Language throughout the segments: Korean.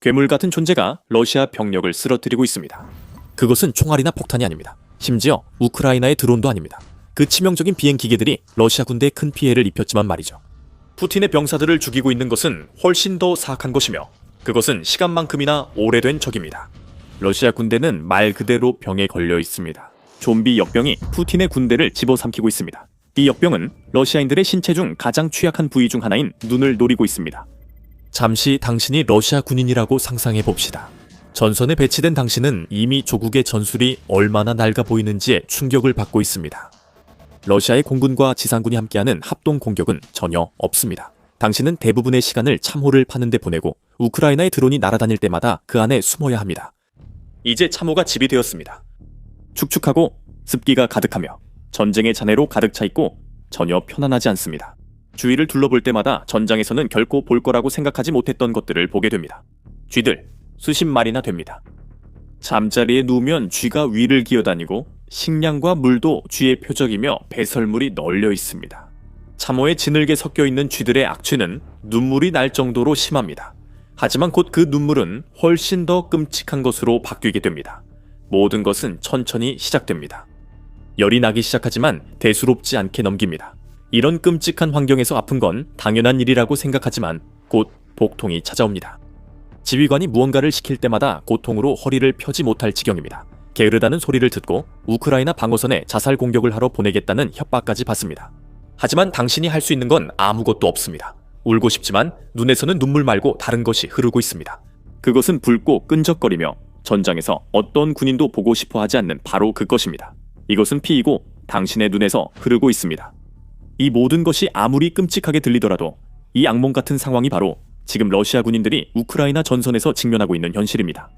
괴물 같은 존재가 러시아 병력을 쓰러뜨리고 있습니다. 그것은 총알이나 폭탄이 아닙니다. 심지어 우크라이나의 드론도 아닙니다. 그 치명적인 비행 기계들이 러시아 군대에 큰 피해를 입혔지만 말이죠. 푸틴의 병사들을 죽이고 있는 것은 훨씬 더 사악한 것이며 그것은 시간만큼이나 오래된 적입니다. 러시아 군대는 말 그대로 병에 걸려 있습니다. 좀비 역병이 푸틴의 군대를 집어삼키고 있습니다. 이 역병은 러시아인들의 신체 중 가장 취약한 부위 중 하나인 눈을 노리고 있습니다. 잠시 당신이 러시아 군인이라고 상상해 봅시다. 전선에 배치된 당신은 이미 조국의 전술이 얼마나 낡아 보이는지에 충격을 받고 있습니다. 러시아의 공군과 지상군이 함께하는 합동 공격은 전혀 없습니다. 당신은 대부분의 시간을 참호를 파는 데 보내고 우크라이나의 드론이 날아다닐 때마다 그 안에 숨어야 합니다. 이제 참호가 집이 되었습니다. 축축하고 습기가 가득하며 전쟁의 잔해로 가득 차 있고 전혀 편안하지 않습니다. 주위를 둘러볼 때마다 전장에서는 결코 볼 거라고 생각하지 못했던 것들을 보게 됩니다. 쥐들 수십 마리나 됩니다. 잠자리에 누우면 쥐가 위를 기어다니고 식량과 물도 쥐의 표적이며 배설물이 널려 있습니다. 참호에 진흙에 섞여 있는 쥐들의 악취는 눈물이 날 정도로 심합니다. 하지만 곧 그 눈물은 훨씬 더 끔찍한 것으로 바뀌게 됩니다. 모든 것은 천천히 시작됩니다. 열이 나기 시작하지만 대수롭지 않게 넘깁니다. 이런 끔찍한 환경에서 아픈 건 당연한 일이라고 생각하지만 곧 복통이 찾아옵니다. 지휘관이 무언가를 시킬 때마다 고통으로 허리를 펴지 못할 지경입니다. 게으르다는 소리를 듣고 우크라이나 방어선에 자살 공격을 하러 보내겠다는 협박까지 받습니다. 하지만 당신이 할 수 있는 건 아무것도 없습니다. 울고 싶지만 눈에서는 눈물 말고 다른 것이 흐르고 있습니다. 그것은 붉고 끈적거리며 전장에서 어떤 군인도 보고 싶어 하지 않는 바로 그것입니다. 이것은 피이고 당신의 눈에서 흐르고 있습니다. 이 모든 것이 아무리 끔찍하게 들리더라도 이 악몽 같은 상황이 바로 지금 러시아 군인들이 우크라이나 전선에서 직면하고 있는 현실입니다.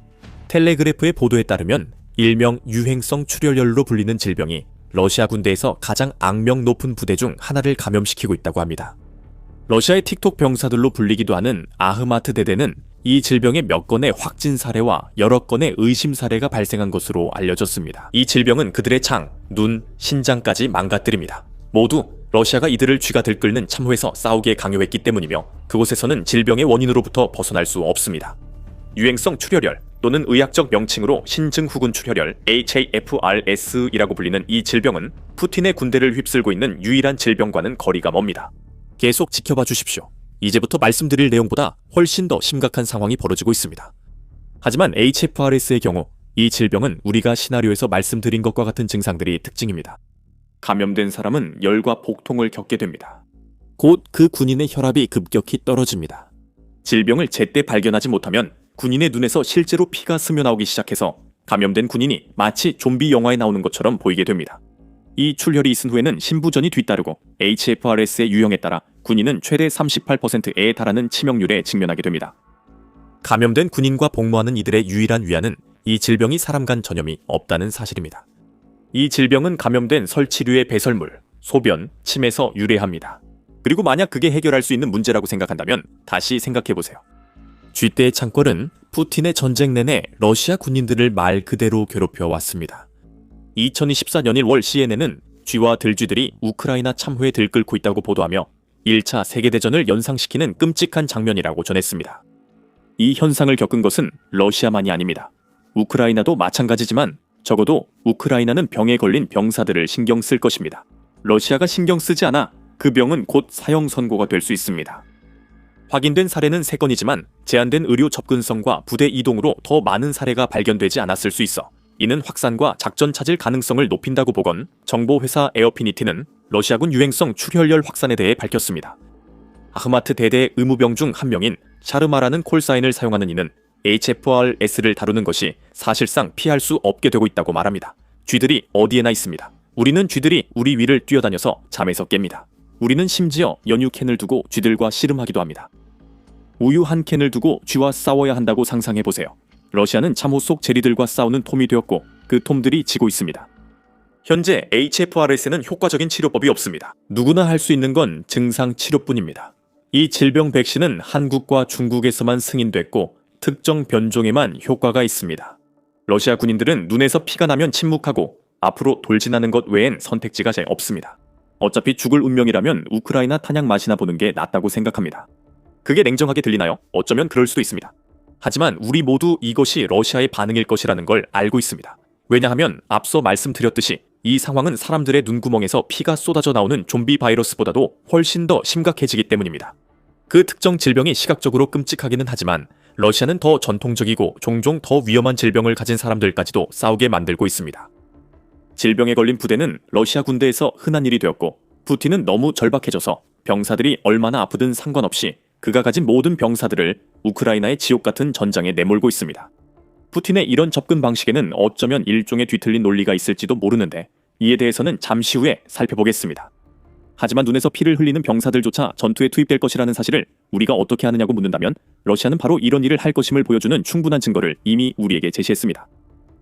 텔레그래프의 보도에 따르면 일명 유행성 출혈열로 불리는 질병이 러시아 군대에서 가장 악명 높은 부대 중 하나를 감염시키고 있다고 합니다. 러시아의 틱톡 병사들로 불리기도 하는 아흐마트 대대는 이 질병의 몇 건의 확진 사례와 여러 건의 의심 사례가 발생한 것으로 알려졌습니다. 이 질병은 그들의 창, 눈, 신장까지 망가뜨립니다. 모두 러시아가 이들을 쥐가 들끓는 참호에서 싸우게 강요했기 때문이며 그곳에서는 질병의 원인으로부터 벗어날 수 없습니다. 유행성 출혈열 또는 의학적 명칭으로 신증후군 출혈열 HAFRS이라고 불리는 이 질병은 푸틴의 군대를 휩쓸고 있는 유일한 질병과는 거리가 멉니다. 계속 지켜봐 주십시오. 이제부터 말씀드릴 내용보다 훨씬 더 심각한 상황이 벌어지고 있습니다. 하지만 HFRS의 경우 이 질병은 우리가 시나리오에서 말씀드린 것과 같은 증상들이 특징입니다. 감염된 사람은 열과 복통을 겪게 됩니다. 곧 그 군인의 혈압이 급격히 떨어집니다. 질병을 제때 발견하지 못하면 군인의 눈에서 실제로 피가 스며나오기 시작해서 감염된 군인이 마치 좀비 영화에 나오는 것처럼 보이게 됩니다. 이 출혈이 있은 후에는 심부전이 뒤따르고 HFRS의 유형에 따라 군인은 최대 38%에 달하는 치명률에 직면하게 됩니다. 감염된 군인과 복무하는 이들의 유일한 위안은 이 질병이 사람 간 전염이 없다는 사실입니다. 이 질병은 감염된 설치류의 배설물, 소변, 침에서 유래합니다. 그리고 만약 그게 해결할 수 있는 문제라고 생각한다면 다시 생각해보세요. 쥐떼의 창궐은 푸틴의 전쟁 내내 러시아 군인들을 말 그대로 괴롭혀 왔습니다. 2024년 1월 CNN은 쥐와 들쥐들이 우크라이나 참호에 들끓고 있다고 보도하며 1차 세계대전을 연상시키는 끔찍한 장면이라고 전했습니다. 이 현상을 겪은 것은 러시아만이 아닙니다. 우크라이나도 마찬가지지만 적어도 우크라이나는 병에 걸린 병사들을 신경 쓸 것입니다. 러시아가 신경 쓰지 않아 그 병은 곧 사형 선고가 될 수 있습니다. 확인된 사례는 3건이지만 제한된 의료 접근성과 부대 이동으로 더 많은 사례가 발견되지 않았을 수 있어 이는 확산과 작전 차질 가능성을 높인다고 보건 정보회사 에어피니티는 러시아군 유행성 출혈열 확산에 대해 밝혔습니다. 아흐마트 대대 의무병 중 한 명인 샤르마라는 콜사인을 사용하는 이는 HFRS를 다루는 것이 사실상 피할 수 없게 되고 있다고 말합니다. 쥐들이 어디에나 있습니다. 우리는 쥐들이 우리 위를 뛰어다녀서 잠에서 깹니다. 우리는 심지어 연유 캔을 두고 쥐들과 씨름하기도 합니다. 우유 한 캔을 두고 쥐와 싸워야 한다고 상상해보세요. 러시아는 참호 속 제리들과 싸우는 톰이 되었고 그 톰들이 지고 있습니다. 현재 HFRS에는 효과적인 치료법이 없습니다. 누구나 할 수 있는 건 증상 치료뿐입니다. 이 질병 백신은 한국과 중국에서만 승인됐고 특정 변종에만 효과가 있습니다. 러시아 군인들은 눈에서 피가 나면 침묵하고 앞으로 돌진하는 것 외엔 선택지가 잘 없습니다. 어차피 죽을 운명이라면 우크라이나 탄약 맛이나 보는 게 낫다고 생각합니다. 그게 냉정하게 들리나요? 어쩌면 그럴 수도 있습니다. 하지만 우리 모두 이것이 러시아의 반응일 것이라는 걸 알고 있습니다. 왜냐하면 앞서 말씀드렸듯이 이 상황은 사람들의 눈구멍에서 피가 쏟아져 나오는 좀비 바이러스보다도 훨씬 더 심각해지기 때문입니다. 그 특정 질병이 시각적으로 끔찍하기는 하지만 러시아는 더 전통적이고 종종 더 위험한 질병을 가진 사람들까지도 싸우게 만들고 있습니다. 질병에 걸린 부대는 러시아 군대에서 흔한 일이 되었고 푸틴은 너무 절박해져서 병사들이 얼마나 아프든 상관없이 그가 가진 모든 병사들을 우크라이나의 지옥 같은 전장에 내몰고 있습니다. 푸틴의 이런 접근 방식에는 어쩌면 일종의 뒤틀린 논리가 있을지도 모르는데 이에 대해서는 잠시 후에 살펴보겠습니다. 하지만 눈에서 피를 흘리는 병사들조차 전투에 투입될 것이라는 사실을 우리가 어떻게 아느냐고 묻는다면 러시아는 바로 이런 일을 할 것임을 보여주는 충분한 증거를 이미 우리에게 제시했습니다.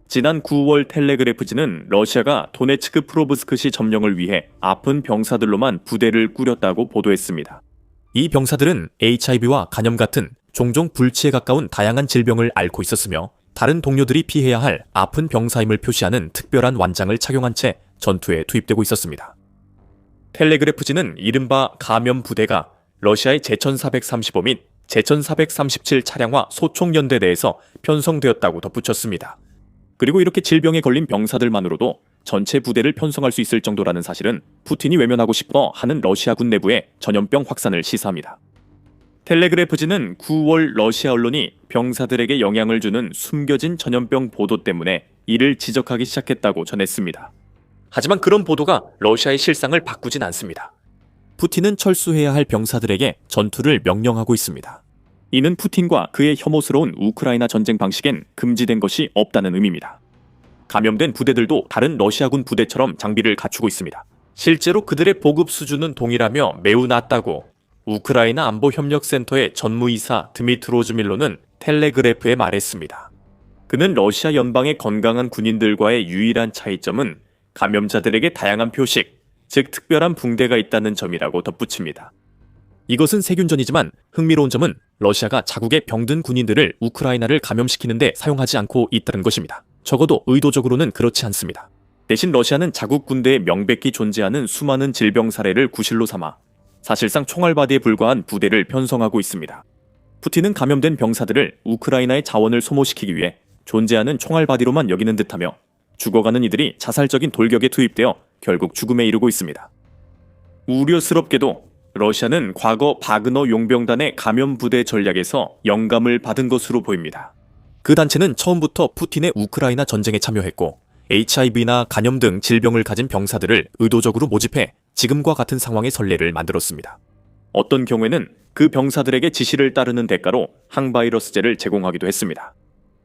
지난 9월 텔레그래프지는 러시아가 도네츠크 프로브스크시 점령을 위해 아픈 병사들로만 부대를 꾸렸다고 보도했습니다. 이 병사들은 HIV와 간염 같은 종종 불치에 가까운 다양한 질병을 앓고 있었으며 다른 동료들이 피해야 할 아픈 병사임을 표시하는 특별한 완장을 착용한 채 전투에 투입되고 있었습니다. 텔레그래프지는 이른바 감염 부대가 러시아의 제1435 및 제1437 차량화 소총연대 내에서 편성되었다고 덧붙였습니다. 그리고 이렇게 질병에 걸린 병사들만으로도 전체 부대를 편성할 수 있을 정도라는 사실은 푸틴이 외면하고 싶어 하는 러시아군 내부의 전염병 확산을 시사합니다. 텔레그래프지는 9월 러시아 언론이 병사들에게 영향을 주는 숨겨진 전염병 보도 때문에 이를 지적하기 시작했다고 전했습니다. 하지만 그런 보도가 러시아의 실상을 바꾸진 않습니다. 푸틴은 철수해야 할 병사들에게 전투를 명령하고 있습니다. 이는 푸틴과 그의 혐오스러운 우크라이나 전쟁 방식엔 금지된 것이 없다는 의미입니다. 감염된 부대들도 다른 러시아군 부대처럼 장비를 갖추고 있습니다. 실제로 그들의 보급 수준은 동일하며 매우 낮다고 우크라이나 안보협력센터의 전무이사 드미트로 즈밀로는 텔레그래프에 말했습니다. 그는 러시아 연방의 건강한 군인들과의 유일한 차이점은 감염자들에게 다양한 표식, 즉 특별한 붕대가 있다는 점이라고 덧붙입니다. 이것은 세균전이지만 흥미로운 점은 러시아가 자국의 병든 군인들을 우크라이나를 감염시키는 데 사용하지 않고 있다는 것입니다. 적어도 의도적으로는 그렇지 않습니다. 대신 러시아는 자국 군대에 명백히 존재하는 수많은 질병 사례를 구실로 삼아 사실상 총알바디에 불과한 부대를 편성하고 있습니다. 푸틴은 감염된 병사들을 우크라이나의 자원을 소모시키기 위해 존재하는 총알바디로만 여기는 듯하며 죽어가는 이들이 자살적인 돌격에 투입되어 결국 죽음에 이르고 있습니다. 우려스럽게도 러시아는 과거 바그너 용병단의 감염 부대 전략에서 영감을 받은 것으로 보입니다. 그 단체는 처음부터 푸틴의 우크라이나 전쟁에 참여했고 HIV나 간염 등 질병을 가진 병사들을 의도적으로 모집해 지금과 같은 상황의 선례를 만들었습니다. 어떤 경우에는 그 병사들에게 지시를 따르는 대가로 항바이러스제를 제공하기도 했습니다.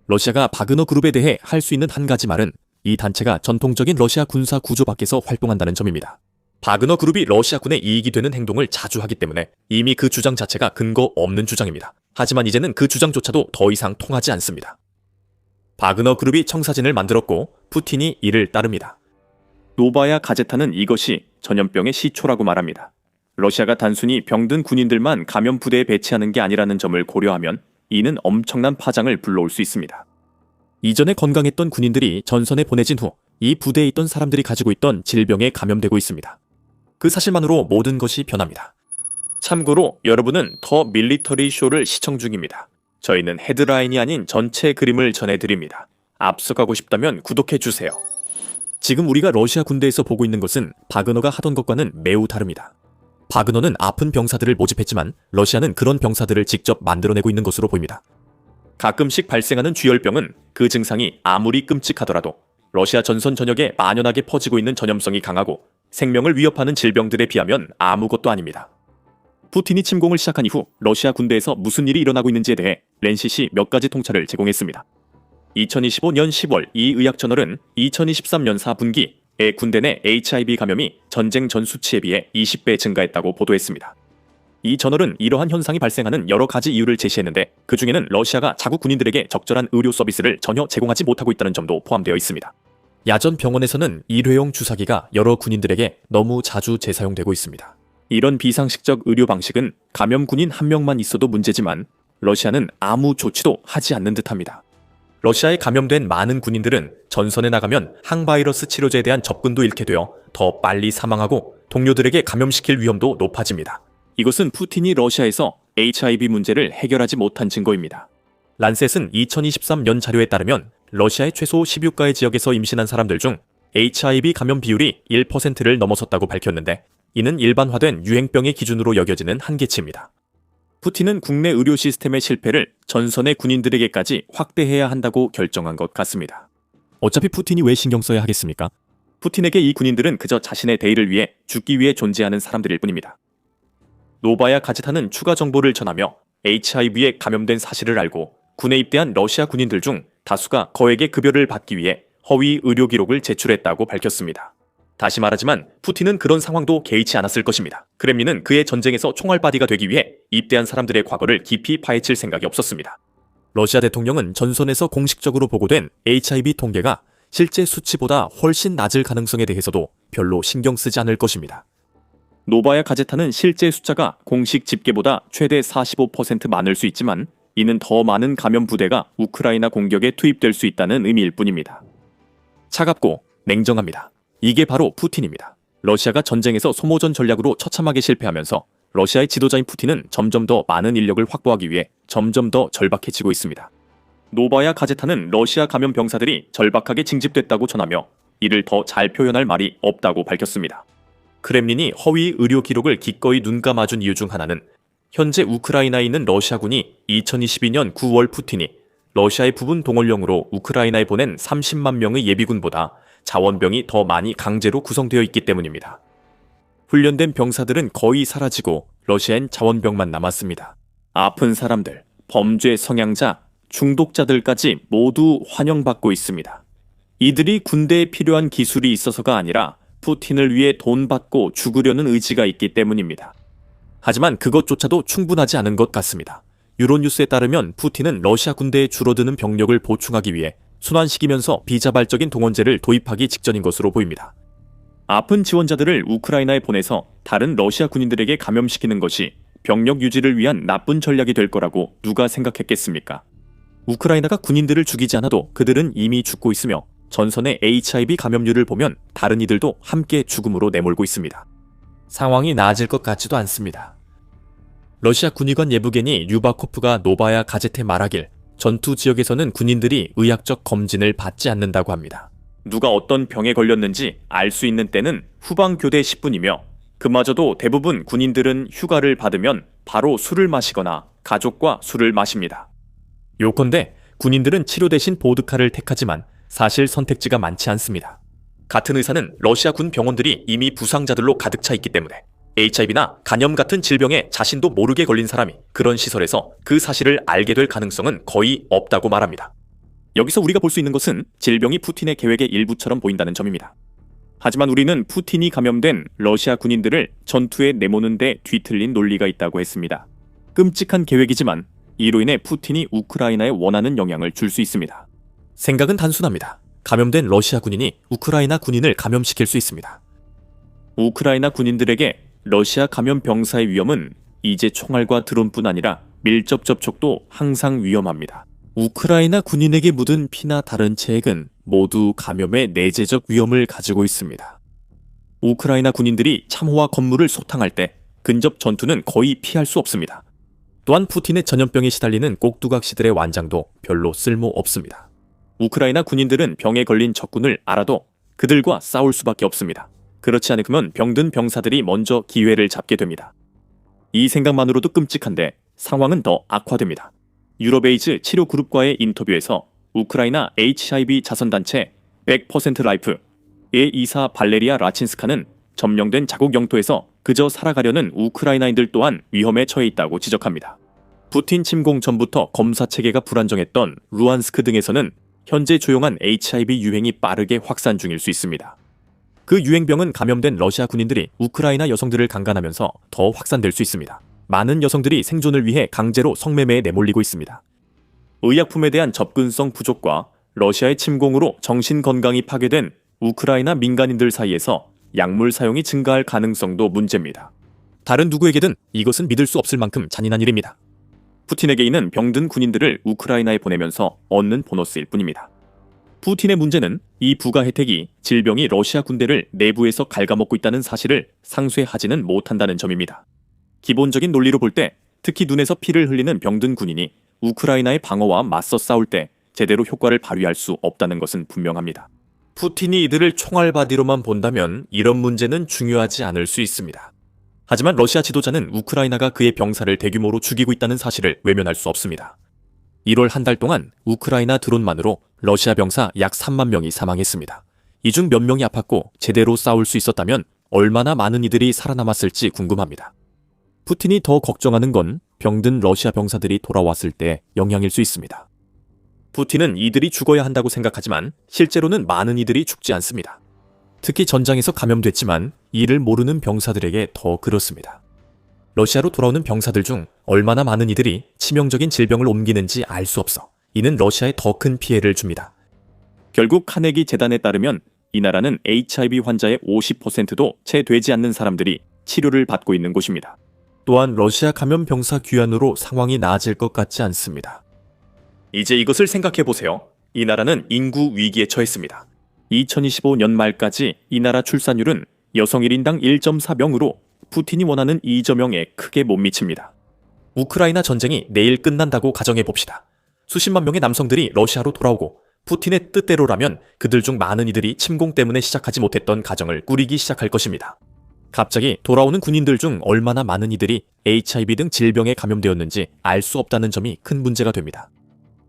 러시아가 바그너 그룹에 대해 할 수 있는 한 가지 말은 이 단체가 전통적인 러시아 군사 구조 밖에서 활동한다는 점입니다. 바그너 그룹이 러시아군의 이익이 되는 행동을 자주 하기 때문에 이미 그 주장 자체가 근거 없는 주장입니다. 하지만 이제는 그 주장조차도 더 이상 통하지 않습니다. 바그너 그룹이 청사진을 만들었고 푸틴이 이를 따릅니다. 노바야 가제타는 이것이 전염병의 시초라고 말합니다. 러시아가 단순히 병든 군인들만 감염 부대에 배치하는 게 아니라는 점을 고려하면 이는 엄청난 파장을 불러올 수 있습니다. 이전에 건강했던 군인들이 전선에 보내진 후 이 부대에 있던 사람들이 가지고 있던 질병에 감염되고 있습니다. 그 사실만으로 모든 것이 변합니다. 참고로 여러분은 더 밀리터리 쇼를 시청 중입니다. 저희는 헤드라인이 아닌 전체 그림을 전해드립니다. 앞서가고 싶다면 구독해주세요. 지금 우리가 러시아 군대에서 보고 있는 것은 바그너가 하던 것과는 매우 다릅니다. 바그너는 아픈 병사들을 모집했지만 러시아는 그런 병사들을 직접 만들어내고 있는 것으로 보입니다. 가끔씩 발생하는 쥐열병은 그 증상이 아무리 끔찍하더라도 러시아 전선 전역에 만연하게 퍼지고 있는 전염성이 강하고 생명을 위협하는 질병들에 비하면 아무것도 아닙니다. 푸틴이 침공을 시작한 이후 러시아 군대에서 무슨 일이 일어나고 있는지에 대해 렌시시 몇 가지 통찰을 제공했습니다. 2025년 10월 이 의학저널은 2023년 4분기에 군대 내 HIV 감염이 전쟁 전 수치에 비해 20배 증가했다고 보도했습니다. 이 저널은 이러한 현상이 발생하는 여러 가지 이유를 제시했는데 그 중에는 러시아가 자국 군인들에게 적절한 의료 서비스를 전혀 제공하지 못하고 있다는 점도 포함되어 있습니다. 야전 병원에서는 일회용 주사기가 여러 군인들에게 너무 자주 재사용되고 있습니다. 이런 비상식적 의료 방식은 감염 군인 한 명만 있어도 문제지만 러시아는 아무 조치도 하지 않는 듯합니다. 러시아에 감염된 많은 군인들은 전선에 나가면 항바이러스 치료제에 대한 접근도 잃게 되어 더 빨리 사망하고 동료들에게 감염시킬 위험도 높아집니다. 이것은 푸틴이 러시아에서 HIV 문제를 해결하지 못한 증거입니다. 란셋은 2023년 자료에 따르면 러시아의 최소 16가의 지역에서 임신한 사람들 중 HIV 감염 비율이 1%를 넘어섰다고 밝혔는데, 이는 일반화된 유행병의 기준으로 여겨지는 한계치입니다. 푸틴은 국내 의료 시스템의 실패를 전선의 군인들에게까지 확대해야 한다고 결정한 것 같습니다. 어차피 푸틴이 왜 신경 써야 하겠습니까? 푸틴에게 이 군인들은 그저 자신의 대의를 위해 죽기 위해 존재하는 사람들일 뿐입니다. 노바야 가제타는 추가 정보를 전하며 HIV에 감염된 사실을 알고 군에 입대한 러시아 군인들 중 다수가 거액의 급여를 받기 위해 허위 의료 기록을 제출했다고 밝혔습니다. 다시 말하지만 푸틴은 그런 상황도 개의치 않았을 것입니다. 크렘린은 그의 전쟁에서 총알바디가 되기 위해 입대한 사람들의 과거를 깊이 파헤칠 생각이 없었습니다. 러시아 대통령은 전선에서 공식적으로 보고된 HIV 통계가 실제 수치보다 훨씬 낮을 가능성에 대해서도 별로 신경 쓰지 않을 것입니다. 노바야 가제타는 실제 숫자가 공식 집계보다 최대 45% 많을 수 있지만, 이는 더 많은 감염 부대가 우크라이나 공격에 투입될 수 있다는 의미일 뿐입니다. 차갑고 냉정합니다. 이게 바로 푸틴입니다. 러시아가 전쟁에서 소모전 전략으로 처참하게 실패하면서 러시아의 지도자인 푸틴은 점점 더 많은 인력을 확보하기 위해 점점 더 절박해지고 있습니다. 노바야 가제타는 러시아 감염 병사들이 절박하게 징집됐다고 전하며 이를 더 잘 표현할 말이 없다고 밝혔습니다. 크렘린이 허위 의료 기록을 기꺼이 눈감아준 이유 중 하나는 현재 우크라이나에 있는 러시아군이 2022년 9월 푸틴이 러시아의 부분 동원령으로 우크라이나에 보낸 30만 명의 예비군보다 자원병이 더 많이 강제로 구성되어 있기 때문입니다. 훈련된 병사들은 거의 사라지고 러시아엔 자원병만 남았습니다. 아픈 사람들, 범죄 성향자, 중독자들까지 모두 환영받고 있습니다. 이들이 군대에 필요한 기술이 있어서가 아니라 푸틴을 위해 돈 받고 죽으려는 의지가 있기 때문입니다. 하지만 그것조차도 충분하지 않은 것 같습니다. 유로뉴스에 따르면 푸틴은 러시아 군대에 줄어드는 병력을 보충하기 위해 순환시키면서 비자발적인 동원제를 도입하기 직전인 것으로 보입니다. 아픈 지원자들을 우크라이나에 보내서 다른 러시아 군인들에게 감염시키는 것이 병력 유지를 위한 나쁜 전략이 될 거라고 누가 생각했겠습니까? 우크라이나가 군인들을 죽이지 않아도 그들은 이미 죽고 있으며 전선의 HIV 감염률을 보면 다른 이들도 함께 죽음으로 내몰고 있습니다. 상황이 나아질 것 같지도 않습니다. 러시아 군의관 예부겐이 류바코프가 노바야 가제테 말하길 전투 지역에서는 군인들이 의학적 검진을 받지 않는다고 합니다. 누가 어떤 병에 걸렸는지 알 수 있는 때는 후방 교대 10분이며 그마저도 대부분 군인들은 휴가를 받으면 바로 술을 마시거나 가족과 술을 마십니다. 요컨대 군인들은 치료 대신 보드카를 택하지만 사실 선택지가 많지 않습니다. 같은 의사는 러시아 군 병원들이 이미 부상자들로 가득 차 있기 때문에 HIV나 간염 같은 질병에 자신도 모르게 걸린 사람이 그런 시설에서 그 사실을 알게 될 가능성은 거의 없다고 말합니다. 여기서 우리가 볼 수 있는 것은 질병이 푸틴의 계획의 일부처럼 보인다는 점입니다. 하지만 우리는 푸틴이 감염된 러시아 군인들을 전투에 내모는 데 뒤틀린 논리가 있다고 했습니다. 끔찍한 계획이지만 이로 인해 푸틴이 우크라이나에 원하는 영향을 줄 수 있습니다. 생각은 단순합니다. 감염된 러시아 군인이 우크라이나 군인을 감염시킬 수 있습니다. 우크라이나 군인들에게 러시아 감염 병사의 위험은 이제 총알과 드론뿐 아니라 밀접 접촉도 항상 위험합니다. 우크라이나 군인에게 묻은 피나 다른 체액은 모두 감염의 내재적 위험을 가지고 있습니다. 우크라이나 군인들이 참호와 건물을 소탕할 때 근접 전투는 거의 피할 수 없습니다. 또한 푸틴의 전염병에 시달리는 꼭두각시들의 완장도 별로 쓸모 없습니다. 우크라이나 군인들은 병에 걸린 적군을 알아도 그들과 싸울 수밖에 없습니다. 그렇지 않으면 병든 병사들이 먼저 기회를 잡게 됩니다. 이 생각만으로도 끔찍한데 상황은 더 악화됩니다. 유럽에이즈 치료그룹과의 인터뷰에서 우크라이나 HIV 자선단체 100% 라이프의 이사 발레리아 라친스카는 점령된 자국 영토에서 그저 살아가려는 우크라이나인들 또한 위험에 처해 있다고 지적합니다. 푸틴 침공 전부터 검사 체계가 불안정했던 루안스크 등에서는 현재 조용한 HIV 유행이 빠르게 확산 중일 수 있습니다. 그 유행병은 감염된 러시아 군인들이 우크라이나 여성들을 강간하면서 더 확산될 수 있습니다. 많은 여성들이 생존을 위해 강제로 성매매에 내몰리고 있습니다. 의약품에 대한 접근성 부족과 러시아의 침공으로 정신건강이 파괴된 우크라이나 민간인들 사이에서 약물 사용이 증가할 가능성도 문제입니다. 다른 누구에게든 이것은 믿을 수 없을 만큼 잔인한 일입니다. 푸틴에게 있는 병든 군인들을 우크라이나에 보내면서 얻는 보너스일 뿐입니다. 푸틴의 문제는 이 부가 혜택이 질병이 러시아 군대를 내부에서 갉아먹고 있다는 사실을 상쇄하지는 못한다는 점입니다. 기본적인 논리로 볼 때 특히 눈에서 피를 흘리는 병든 군인이 우크라이나의 방어와 맞서 싸울 때 제대로 효과를 발휘할 수 없다는 것은 분명합니다. 푸틴이 이들을 총알바디로만 본다면 이런 문제는 중요하지 않을 수 있습니다. 하지만 러시아 지도자는 우크라이나가 그의 병사를 대규모로 죽이고 있다는 사실을 외면할 수 없습니다. 1월 한 달 동안 우크라이나 드론만으로 러시아 병사 약 3만 명이 사망했습니다. 이 중 몇 명이 아팠고 제대로 싸울 수 있었다면 얼마나 많은 이들이 살아남았을지 궁금합니다. 푸틴이 더 걱정하는 건 병든 러시아 병사들이 돌아왔을 때 영향일 수 있습니다. 푸틴은 이들이 죽어야 한다고 생각하지만 실제로는 많은 이들이 죽지 않습니다. 특히 전장에서 감염됐지만 이를 모르는 병사들에게 더 그렇습니다. 러시아로 돌아오는 병사들 중 얼마나 많은 이들이 치명적인 질병을 옮기는지 알 수 없어 이는 러시아에 더 큰 피해를 줍니다. 결국 카네기 재단에 따르면 이 나라는 HIV 환자의 50%도 채 되지 않는 사람들이 치료를 받고 있는 곳입니다. 또한 러시아 감염 병사 귀환으로 상황이 나아질 것 같지 않습니다. 이제 이것을 생각해 보세요. 이 나라는 인구 위기에 처했습니다. 2025년 말까지 이 나라 출산율은 여성 1인당 1.4명으로 푸틴이 원하는 2.0에 크게 못 미칩니다. 우크라이나 전쟁이 내일 끝난다고 가정해 봅시다. 수십만 명의 남성들이 러시아로 돌아오고 푸틴의 뜻대로라면 그들 중 많은 이들이 침공 때문에 시작하지 못했던 가정을 꾸리기 시작할 것입니다. 갑자기 돌아오는 군인들 중 얼마나 많은 이들이 HIV 등 질병에 감염되었는지 알 수 없다는 점이 큰 문제가 됩니다.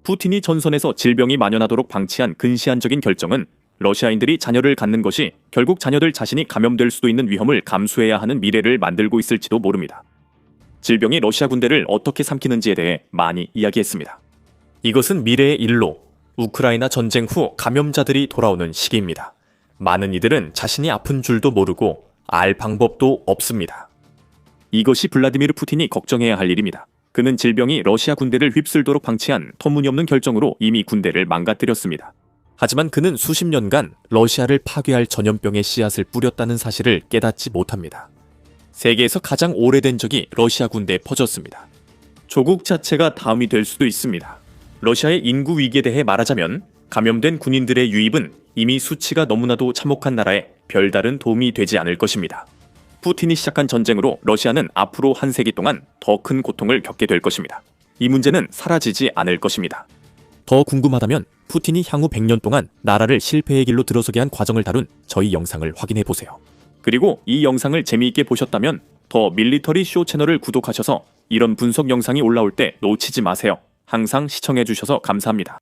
푸틴이 전선에서 질병이 만연하도록 방치한 근시안적인 결정은 러시아인들이 자녀를 갖는 것이 결국 자녀들 자신이 감염될 수도 있는 위험을 감수해야 하는 미래를 만들고 있을지도 모릅니다. 질병이 러시아 군대를 어떻게 삼키는지에 대해 많이 이야기했습니다. 이것은 미래의 일로 우크라이나 전쟁 후 감염자들이 돌아오는 시기입니다. 많은 이들은 자신이 아픈 줄도 모르고 알 방법도 없습니다. 이것이 블라디미르 푸틴이 걱정해야 할 일입니다. 그는 질병이 러시아 군대를 휩쓸도록 방치한 터무니없는 결정으로 이미 군대를 망가뜨렸습니다. 하지만 그는 수십 년간 러시아를 파괴할 전염병의 씨앗을 뿌렸다는 사실을 깨닫지 못합니다. 세계에서 가장 오래된 적이 러시아 군대에 퍼졌습니다. 조국 자체가 다음이 될 수도 있습니다. 러시아의 인구 위기에 대해 말하자면 감염된 군인들의 유입은 이미 수치가 너무나도 참혹한 나라에 별다른 도움이 되지 않을 것입니다. 푸틴이 시작한 전쟁으로 러시아는 앞으로 한 세기 동안 더 큰 고통을 겪게 될 것입니다. 이 문제는 사라지지 않을 것입니다. 더 궁금하다면 푸틴이 향후 100년 동안 나라를 실패의 길로 들어서게 한 과정을 다룬 저희 영상을 확인해 보세요. 그리고 이 영상을 재미있게 보셨다면 더 밀리터리 쇼 채널을 구독하셔서 이런 분석 영상이 올라올 때 놓치지 마세요. 항상 시청해 주셔서 감사합니다.